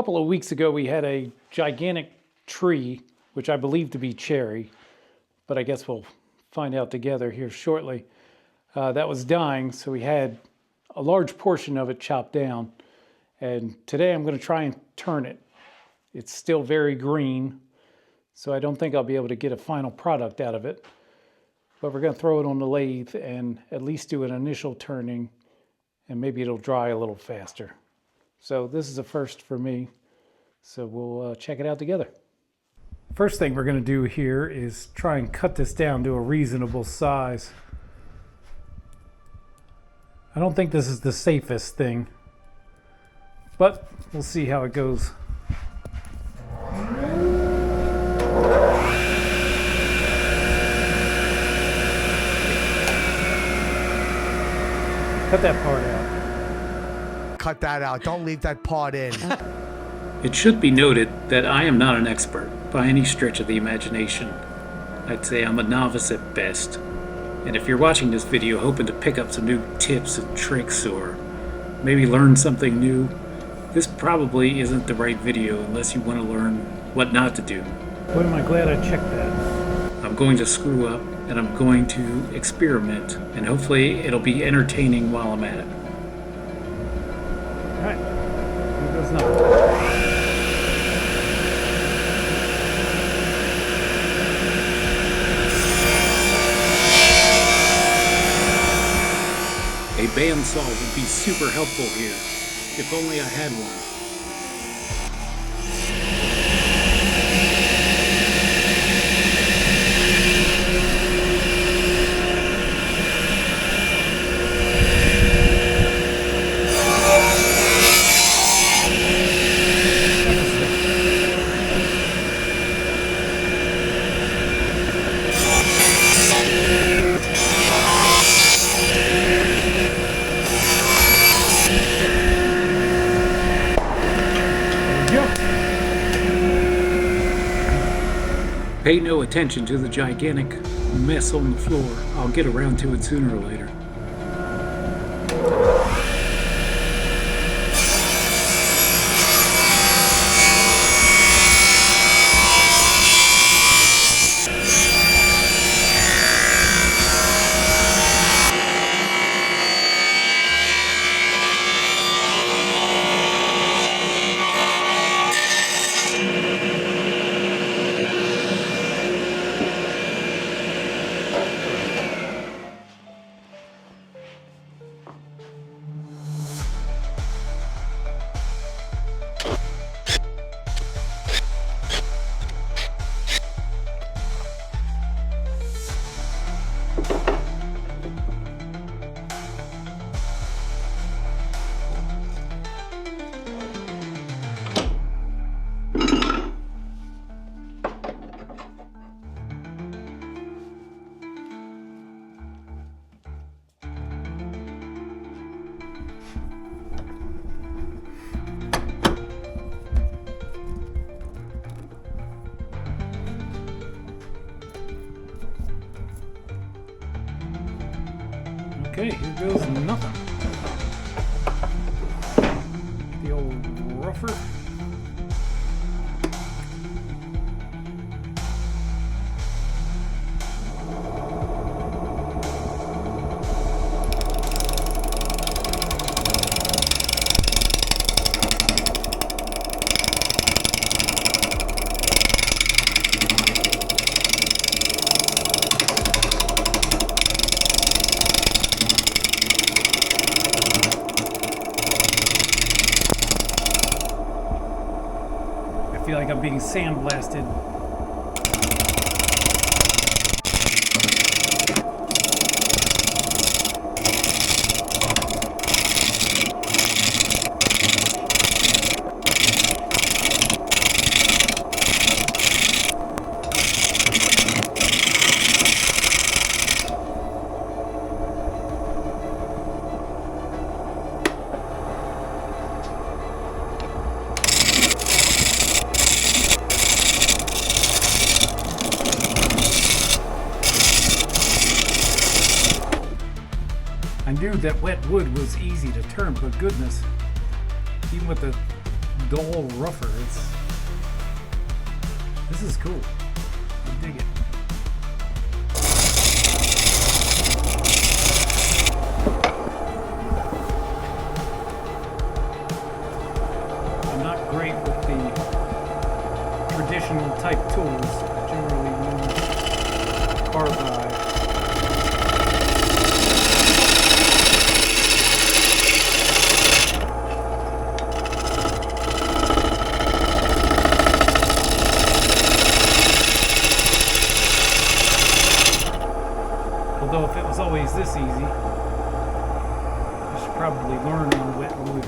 couple of weeks ago we had a gigantic tree, which I believe to be cherry, but I guess we'll find out together here shortly, that was dying, so we had a large portion of it chopped down, and today I'm going to try and turn it. It's still very green, so I don't think I'll be able to get a final product out of it, but we're going to throw it on the lathe and at least do an initial turning, and maybe it'll dry a little faster. So this is a first for me, so we'll check it out together. First thing we're going to do here is try and cut this down to a reasonable size. I don't think this is the safest thing, but we'll see how it goes. Cut that part out. Cut that out. Don't leave that part in. It should be noted that I am not an expert by any stretch of the imagination. I'd say I'm a novice at best. And if you're watching this video hoping to pick up some new tips and tricks or maybe learn something new, this probably isn't the right video unless you want to learn what not to do. What am I glad I checked that? I'm going to screw up and I'm going to experiment, and hopefully it'll be entertaining while I'm at it. Alright, here goes nothing. A bandsaw would be super helpful here, if only I had one. Pay no attention to the gigantic mess on the floor. I'll get around to it sooner or later. Okay, here goes nothing. The old rougher. I feel like I'm being sandblasted. I knew that wet wood was easy to turn, but goodness, even with the dull rougher. This is cool. I dig it. I'm not great with the traditional type tools. I generally use carbide. Although if it was always this easy, I should probably learn on wet wood.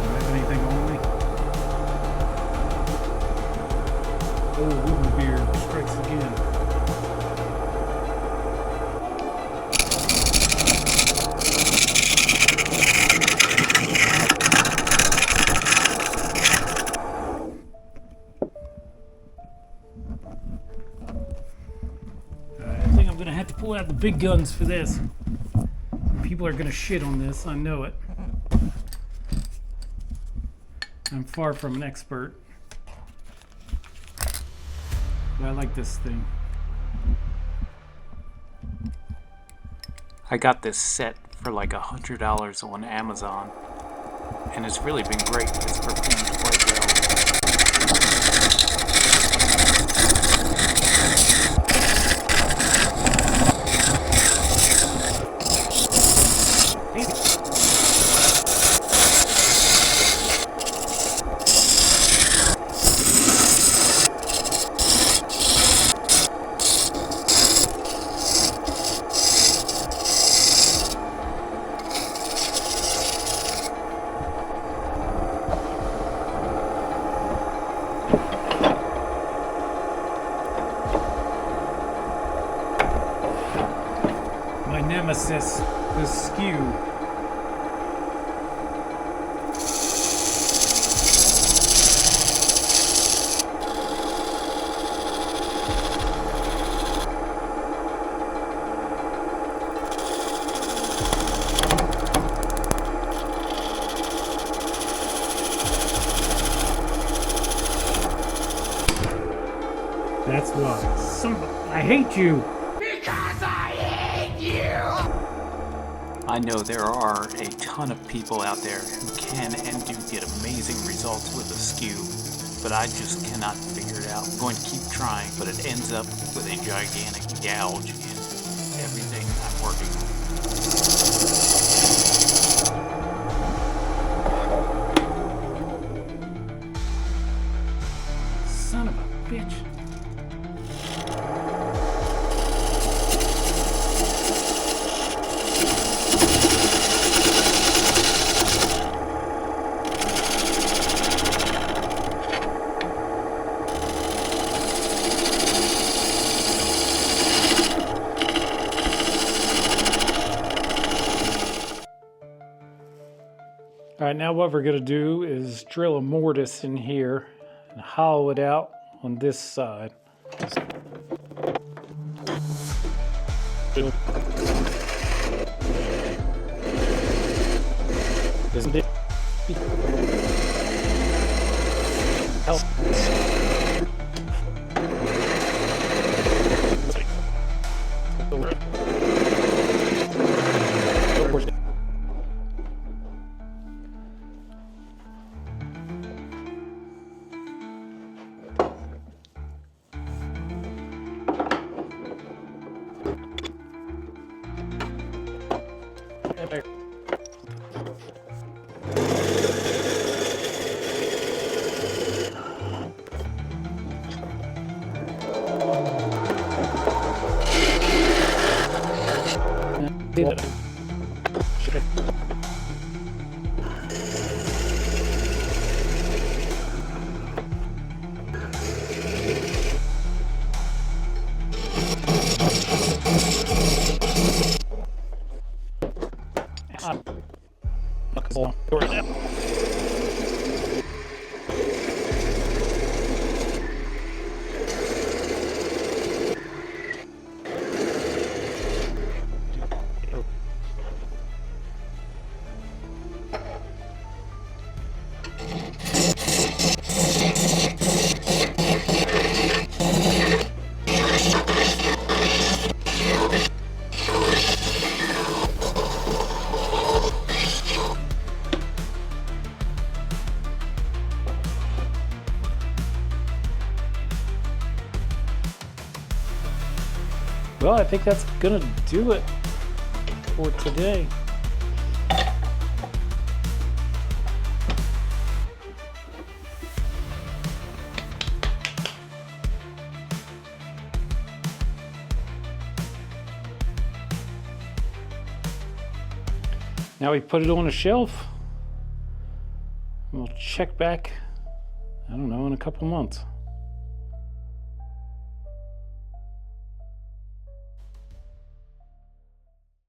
Do I have anything on me? Old wooden beard strikes again. I think I'm gonna have to pull out the big guns for this. People are gonna shit on this, I know it. I'm far from an expert. But I like this thing. I got this set for like $100 on Amazon, and it's really been great. It's performed quite well. My nemesis, the skew. That's why. I hate you. I know there are a ton of people out there who can and do get amazing results with a skew, but I just cannot figure it out. I'm going to keep trying, but it ends up with a gigantic gouge in everything I'm working on. Son of a bitch. All right, now what we're going to do is drill a mortise in here and hollow it out on this side. Isn't it? Help. Well, I think that's gonna do it for today. Now we put it on a shelf. We'll check back, I don't know, in a couple months.